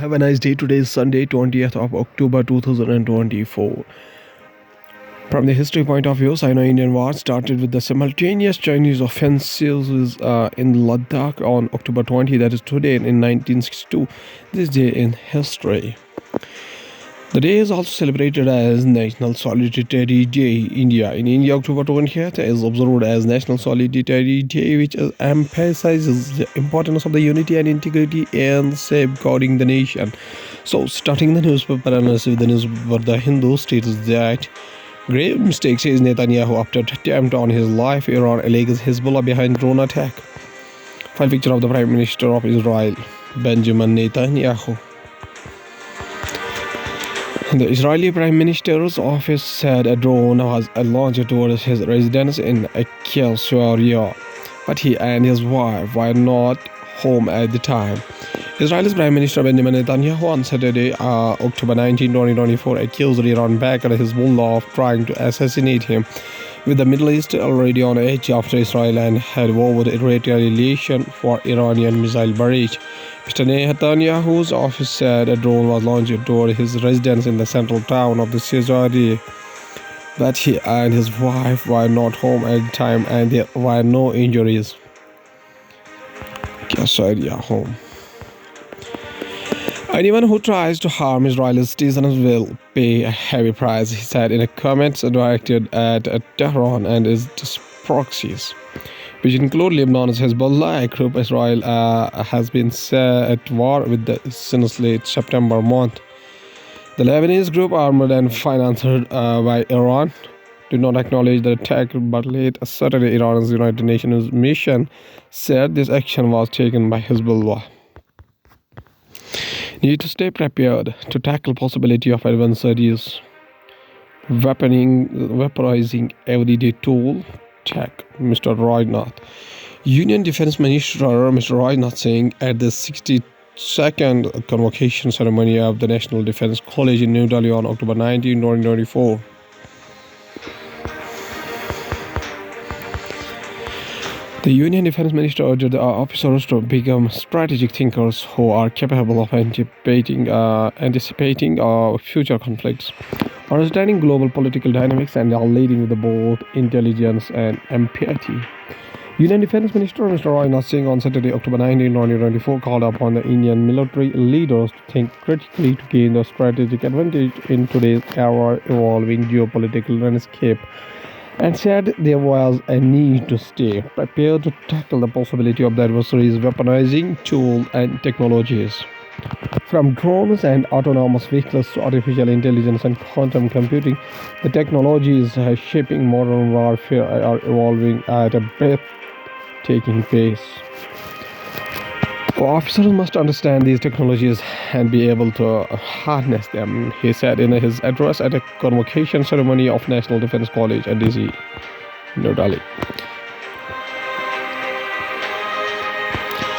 Have a nice day. Today is Sunday, 20th of October 2024. From the history point of view, Sino-Indian War started with the simultaneous Chinese offensives in Ladakh on October 20, that is today in 1962, this day in history. The day is also celebrated as National Solidarity Day. In India, October 20th is observed as National Solidarity Day, which emphasizes the importance of the unity and integrity in safeguarding the nation. So, starting the newspaper analysis with the newspaper The Hindu states that grave mistake, says Netanyahu after attempt on his life. Iran alleges Hezbollah behind drone attack. File picture of the Prime Minister of Israel, Benjamin Netanyahu. The Israeli Prime Minister's office said a drone was launched towards his residence in Akel, Syria, but he and his wife were not home at the time. Israel's Prime Minister Benjamin Netanyahu on Saturday, October 19, 2024, accused Iran-backed Hezbollah of trying to assassinate him, with the Middle East already on edge after Israel and had vowed retaliation for Iranian missile barrage. Mr. Netanyahu's office said a drone was launched toward his residence in the central town of the Caesarea, but he and his wife were not home at the time and there were no injuries. Caesarea home. Anyone who tries to harm Israeli citizens will pay a heavy price, he said in a comment directed at Tehran and its proxies, which include Lebanon's Hezbollah, a group Israel has been at war with since late September month. The Lebanese group, armored and financed by Iran, did not acknowledge the attack, but late Saturday, Iran's United Nations mission said this action was taken by Hezbollah. Need to stay prepared to tackle possibility of adversaries weaponizing everyday tool tech, Mr. Rajnath. Union Defense Minister Mr. Rajnath Singh at the 62nd convocation ceremony of the National Defense College in New Delhi on October 19, 2024. The Union Defense Minister urged the officers to become strategic thinkers who are capable of anticipating future conflicts, understanding global political dynamics, and are leading with both intelligence and empathy. Union Defense Minister Mr. Rajnath Singh on Saturday, October 19, 2024, called upon the Indian military leaders to think critically to gain the strategic advantage in today's ever-evolving geopolitical landscape, and said there was a need to stay prepared to tackle the possibility of the adversaries weaponizing tools and technologies. From drones and autonomous vehicles to artificial intelligence and quantum computing, the technologies shaping modern warfare are evolving at a breathtaking pace. Officers must understand these technologies and be able to harness them, he said in his address at a convocation ceremony of National Defense College at DC, New Delhi.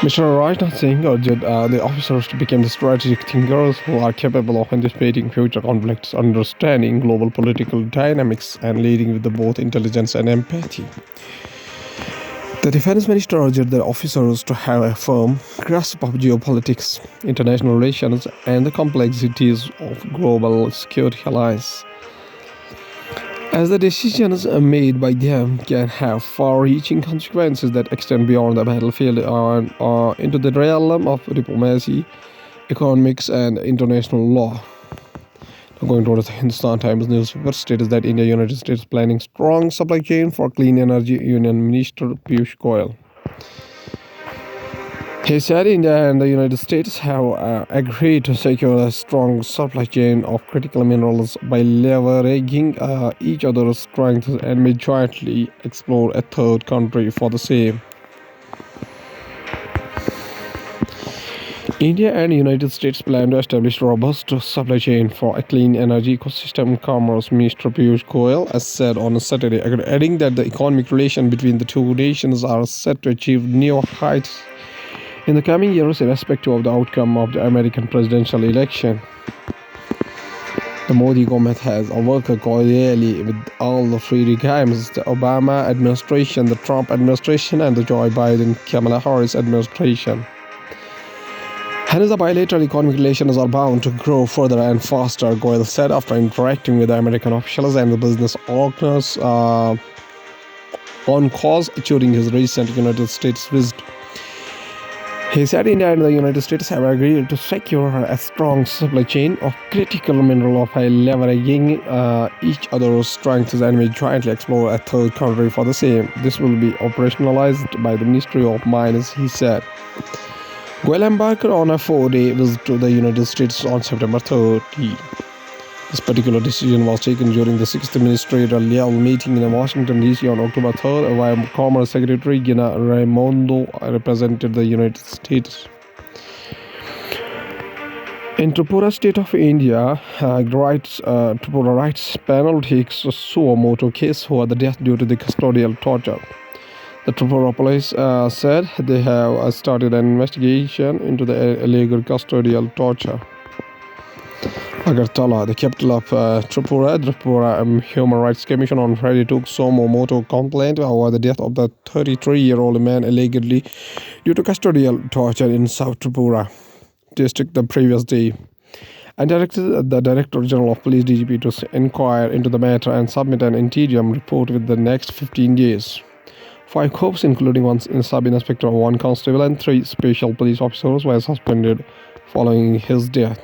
Mr. Rajnath Singh urged the officers to become the strategic thinkers who are capable of anticipating future conflicts, understanding global political dynamics, and leading with both intelligence and empathy. The defense minister urged the officers to have a firm grasp of geopolitics, international relations, and the complexities of global security alliance, as the decisions made by them can have far-reaching consequences that extend beyond the battlefield and into the realm of diplomacy, economics, and international law. Going towards the Hindustan Times newspaper states that India, United States planning strong supply chain for clean energy, Union Minister Piyush Goyal. He said India and the United States have agreed to secure a strong supply chain of critical minerals by leveraging each other's strengths and may jointly explore a third country for the same. India and United States plan to establish a robust supply chain for a clean energy ecosystem, Commerce Minister Piyush Goyal has said on Saturday, adding that the economic relations between the two nations are set to achieve new heights in the coming years, irrespective of the outcome of the American presidential election. The Modi government has worked cordially with all the three regimes, the Obama administration, the Trump administration, and the Joe Biden-Kamala Harris administration. Hence, the bilateral economic relations are bound to grow further and faster, Goyal said after interacting with the American officials and the business owners on calls during his recent United States visit. He said India and the United States have agreed to secure a strong supply chain of critical mineral by leveraging each other's strengths and may jointly explore a third country for the same. This will be operationalized by the Ministry of Mines, he said. Goyal embarked on a 4-day visit to the United States on September 30. This particular decision was taken during the 6th ministerial level meeting in Washington, D.C. on October 3rd, where Commerce Secretary Gina Raimondo represented the United States. In Tripura state of India, Tripura Rights Panel takes a suo motu case for the death due to the custodial torture. The Tripura police said they have started an investigation into the illegal custodial torture. Agartala, the capital of Tripura, the Tripura Human Rights Commission on Friday took suo motu complaint over the death of the 33-year-old man allegedly due to custodial torture in South Tripura district the previous day, and directed the Director General of Police (DGP) to inquire into the matter and submit an interim report within the next 15 days. 5 corps, including one sub-inspector, 1 constable, and 3 special police officers, were suspended following his death.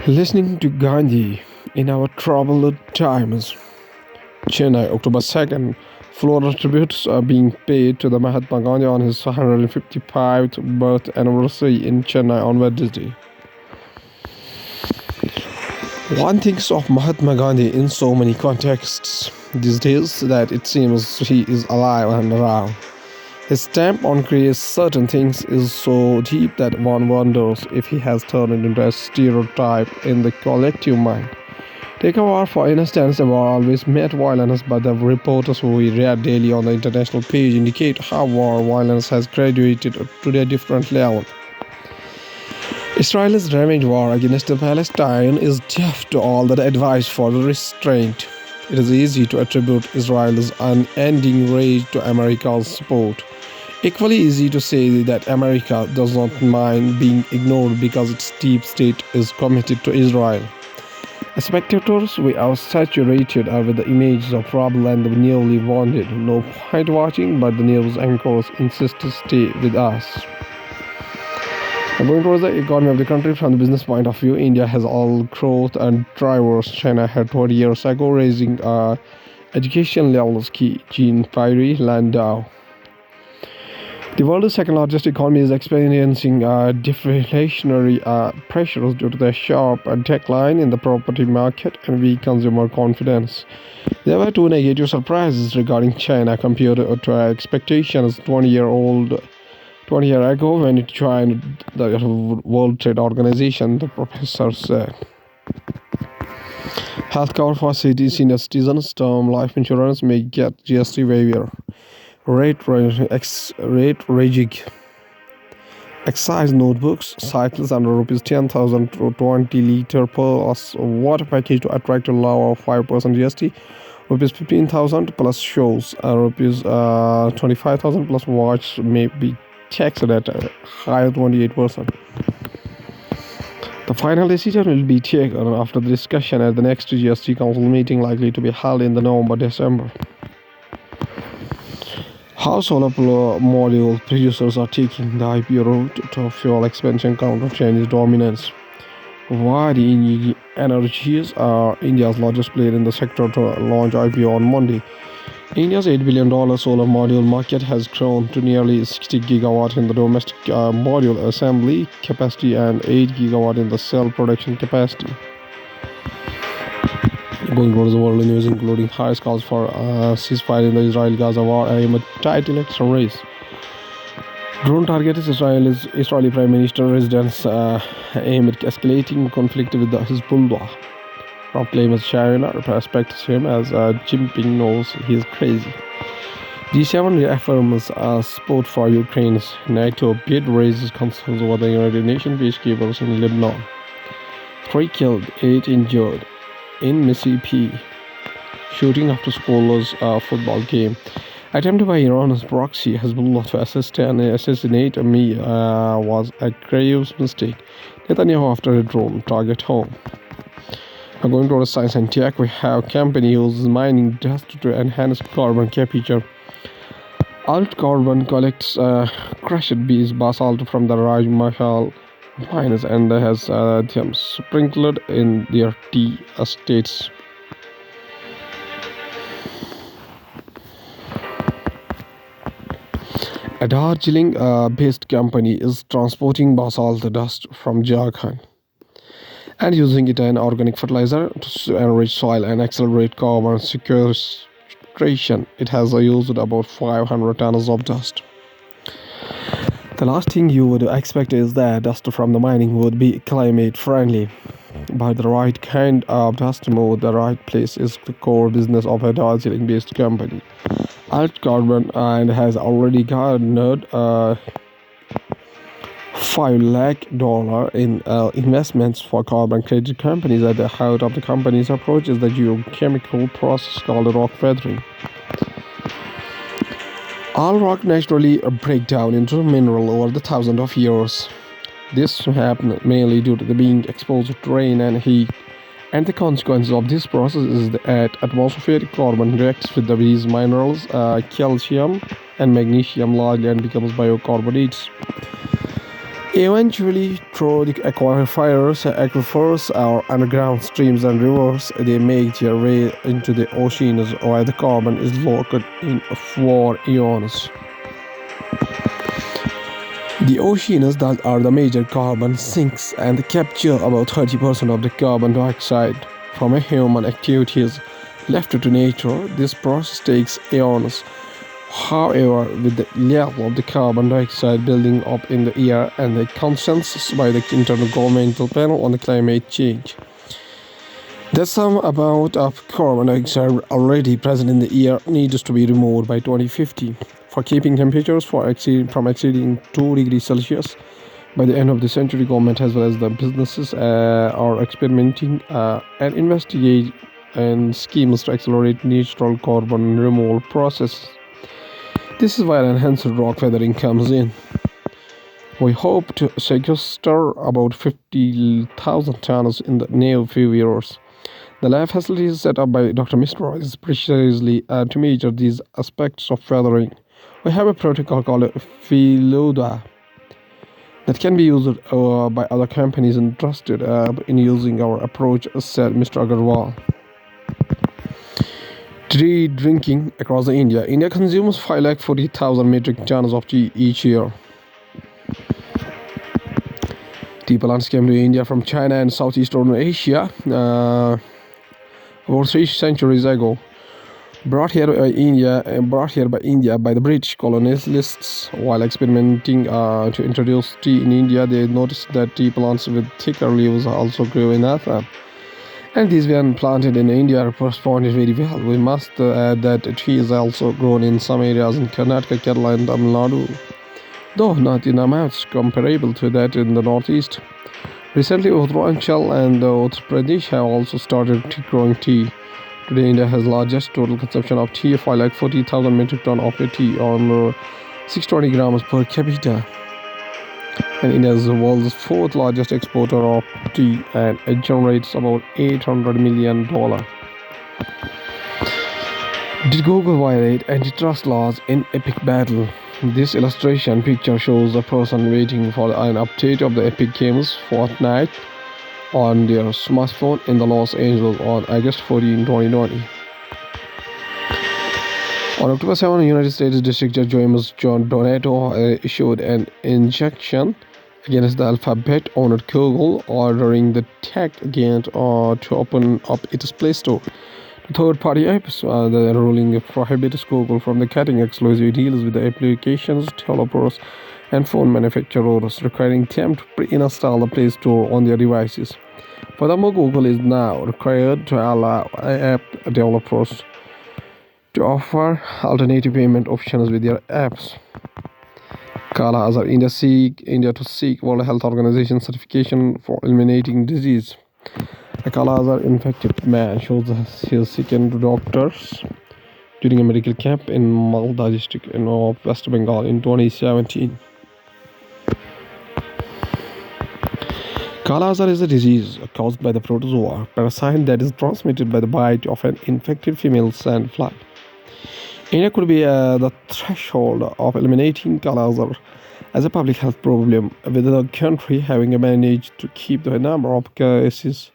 Listening to Gandhi in our troubled times. Chennai, October 2nd. Floral tributes are being paid to the Mahatma Gandhi on his 155th birth anniversary in Chennai on Wednesday. One thinks of Mahatma Gandhi in so many contexts these days that it seems he is alive and around. His stamp on creating certain things is so deep that one wonders if he has turned into a stereotype in the collective mind. Take a war, for instance. A war always met violence, but the reports we read daily on the international page indicate how war violence has graduated to a different level. Israel's revenge war against Palestine is deaf to all the advice for restraint. It is easy to attribute Israel's unending rage to America's support. Equally easy to say that America does not mind being ignored because its deep state is committed to Israel. As spectators, we are saturated with the images of rubble and the newly wounded. No point watching, but the news anchors insist to stay with us. Going towards the economy of the country from the business point of view, India has all growth and drivers China had 20 years ago, raising education levels, Jean Pierre Landau. The world's second largest economy is experiencing deflationary pressures due to the sharp decline in the property market and weak consumer confidence. There were 2 negative surprises regarding China compared to our expectations 20 years ago when it joined the World Trade Organization, the professor said. Health cover for senior citizens, term life insurance may get GST waiver. Rate raging. Excise notebooks, cycles under rupees 10,000 to 20 litre plus water package to attract a lower 5% GST. Rupees 15,000 plus shows, rupees 25,000 plus watch may be taxed at a higher 28%. The final decision will be taken after the discussion at the next GST Council meeting, likely to be held in the November-December. How solar module producers are taking the IPO route to fuel expansion counter Chinese dominance. Why the Energies are India's largest player in the sector to launch IPO on Monday. India's $8 billion solar module market has grown to nearly 60 gigawatt in the domestic module assembly capacity and 8 gigawatt in the cell production capacity. Going towards the world news, including highest calls for ceasefire in the Israel-Gaza war and a tight election race. Drone targets Israeli Prime Minister residence aim at escalating conflict with the Hezbollah. Trump claims China respects him as Jinping knows he is crazy. G7 reaffirms support for Ukraine's NATO bid, raises concerns over the United Nations peacekeepers in Lebanon. 3 killed, 8 injured in Mississippi shooting after school's football game. Attempt by Iran's proxy Hezbollah to assassinate me was a grave mistake. Netanyahu after a drone target home. Now going to our science and tech, we have company uses mining dust to enhance carbon capture. Alt carbon collects crushed basalt from the Raj Mahal mines and has them sprinkled in their tea estates. A Darjeeling-based company is transporting basalt dust from Jharkhand and using it as organic fertilizer to enrich soil and accelerate carbon sequestration. It has used about 500 tons of dust. The last thing you would expect is that dust from the mining would be climate friendly. But the right kind of dust moved the right place is the core business of a Darjeeling-based company. Alt Carbon and has already garnered $5 lakh in investments for carbon credit companies. At the heart of the company's approach is the geochemical process called rock weathering. All rock naturally break down into mineral over the thousands of years. This happens mainly due to the being exposed to rain and heat, and the consequence of this process is that atmospheric carbon reacts with these minerals, calcium and magnesium largely, and becomes biocarbonates. Eventually, through the aquifers, or underground streams and rivers, they make their way into the oceans where the carbon is locked in for eons. The oceans that are the major carbon sinks and capture about 30% of the carbon dioxide from human activities left to nature. This process takes eons. However, with the level of the carbon dioxide building up in the air and the consensus by the Intergovernmental Panel on the Climate Change, that some amount of carbon dioxide already present in the air needs to be removed by 2050 for keeping temperatures from exceeding 2 degrees Celsius. By the end of the century, government as well as the businesses are experimenting and investigating and schemes to accelerate natural carbon removal process. This is where enhanced rock weathering comes in. We hope to sequester about 50,000 tons in the near few years. The lab facility set up by Dr. Misra is precisely to measure these aspects of weathering. We have a protocol called Philoda that can be used by other companies interested in using our approach, said Mr. Agarwal. Tea drinking across India. India consumes 540,000 metric tons of tea each year. Tea plants came to India from China and Southeastern Asia about 3 centuries ago. Brought here by India by the British colonialists. While experimenting to introduce tea in India, they noticed that tea plants with thicker leaves also grew in Assam. And these when planted in India responded very well. We must add that tea is also grown in some areas in Karnataka, Kerala and Tamil Nadu, though not in amounts comparable to that in the northeast. Recently, Uttaranchal and Uttar Pradesh have also started growing tea. Today, India has largest total consumption of tea, 540,000 metric ton of tea, or 620 grams per capita. And India is the world's 4th largest exporter of tea, and it generates about $800 million. Did Google violate antitrust laws in epic battle? This illustration picture shows a person waiting for an update of the Epic Games Fortnite on their smartphone in the Los Angeles on August 14, 2020. On October 7, United States District Judge James John Donato issued an injunction against the Alphabet-owned Google, ordering the tech giant to open up its Play Store to third-party apps. The ruling prohibits Google from cutting exclusive deals with the applications developers and phone manufacturers, requiring them to pre-install the Play Store on their devices. Furthermore, Google is now required to allow app developers to offer alternative payment options with their apps. Kala Azar, India to seek World Health Organization certification for eliminating disease. A Kala Azar infected man shows his second doctors during a medical camp in Malda district in West Bengal in 2017. Kala Azar is a disease caused by the protozoa parasite that is transmitted by the bite of an infected female sandfly. India could be the threshold of eliminating Kala Azar as a public health problem, with the country having managed to keep the number of cases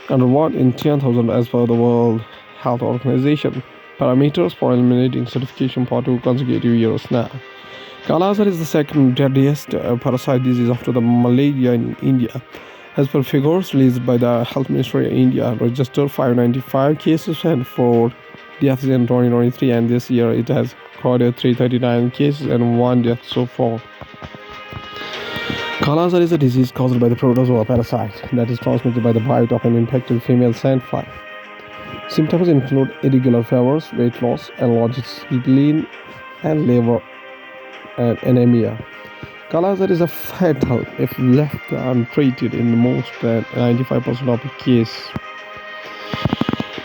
under 1 in 10,000 as per the World Health Organization parameters for eliminating certification for 2 consecutive years now. Kala Azar is the second deadliest parasite disease after the malaria in India. As per figures released by the Health Ministry of India, registered 595 cases and 4 deaths in 2023, and this year it has recorded 339 cases and 1 death so far. Kala Azar is a disease caused by the protozoa parasite that is transmitted by the bite of an infected female sandfly. Symptoms include irregular fevers, weight loss, enlarged spleen, and liver and anemia. Kala Azar is fatal if left untreated in most than 95% of the cases.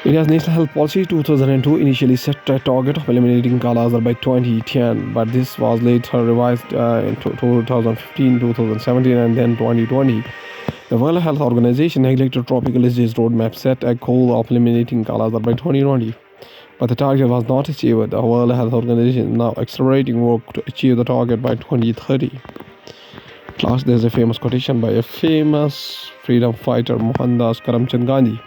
India's National Health Policy 2002 initially set a target of eliminating Kala Azar by 2010, but this was later revised in 2015, 2017, and then 2020. The World Health Organization neglected tropical disease roadmap set a goal of eliminating Kala Azar by 2020. But the target was not achieved. The World Health Organization is now accelerating work to achieve the target by 2030. Last, there's a famous quotation by a famous freedom fighter, Mohandas Karamchand Gandhi.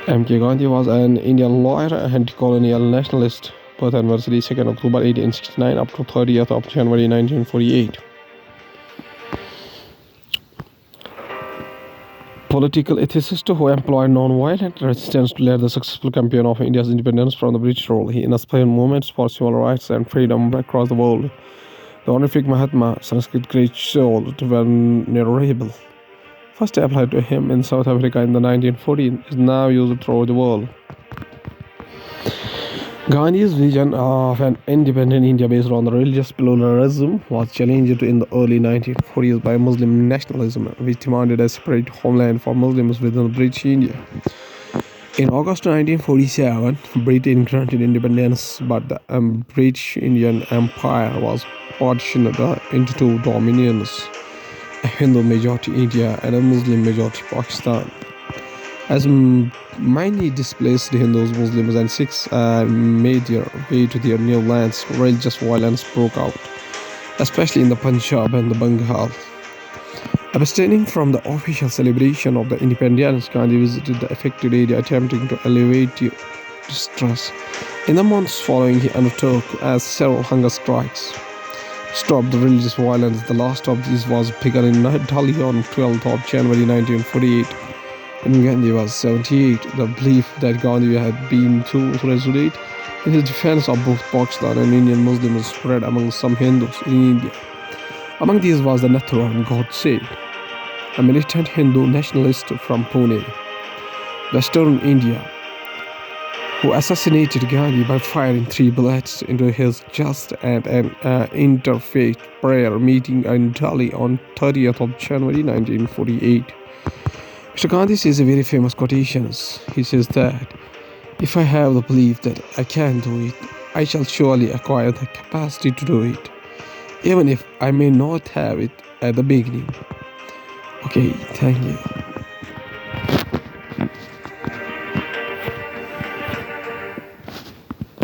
M.K. Gandhi was an Indian lawyer and anti-colonial nationalist. Birth anniversary 2nd October 1869 up to 30th of January 1948. Political ethicist who employed non-violent resistance to lead the successful campaign of India's independence from the British rule. He inspired movements for civil rights and freedom across the world. The honorific Mahatma, Sanskrit great soul, venerable, first applied to him in South Africa in the 1940s, is now used throughout the world. Gandhi's vision of an independent India based on the religious pluralism was challenged in the early 1940s by Muslim nationalism, which demanded a separate homeland for Muslims within British India. In August 1947, Britain granted independence, but the British Indian Empire was partitioned into 2 dominions, a Hindu majority India and a Muslim majority Pakistan. As many displaced Hindus, Muslims, and Sikhs made their way to their new lands, religious violence broke out, especially in the Punjab and the Bengal. Abstaining from the official celebration of the independence, Gandhi visited the affected area, attempting to alleviate distress. In the months following, he undertook several hunger strikes to stop the religious violence. The last of these was begun in Delhi on 12th of January 1948. When Gandhi was 78, the belief that Gandhi had been too resolute in his defense of both Pakistan and Indian Muslims spread among some Hindus in India. Among these was the Nathuram Godse, a militant Hindu nationalist from Pune, Western India, who assassinated Gandhi by firing 3 bullets into his chest at an interfaith prayer meeting in Delhi on 30th of January 1948. Mr. Gandhi says a very famous quotation. He says that, "If I have the belief that I can do it, I shall surely acquire the capacity to do it, even if I may not have it at the beginning." Okay, thank you.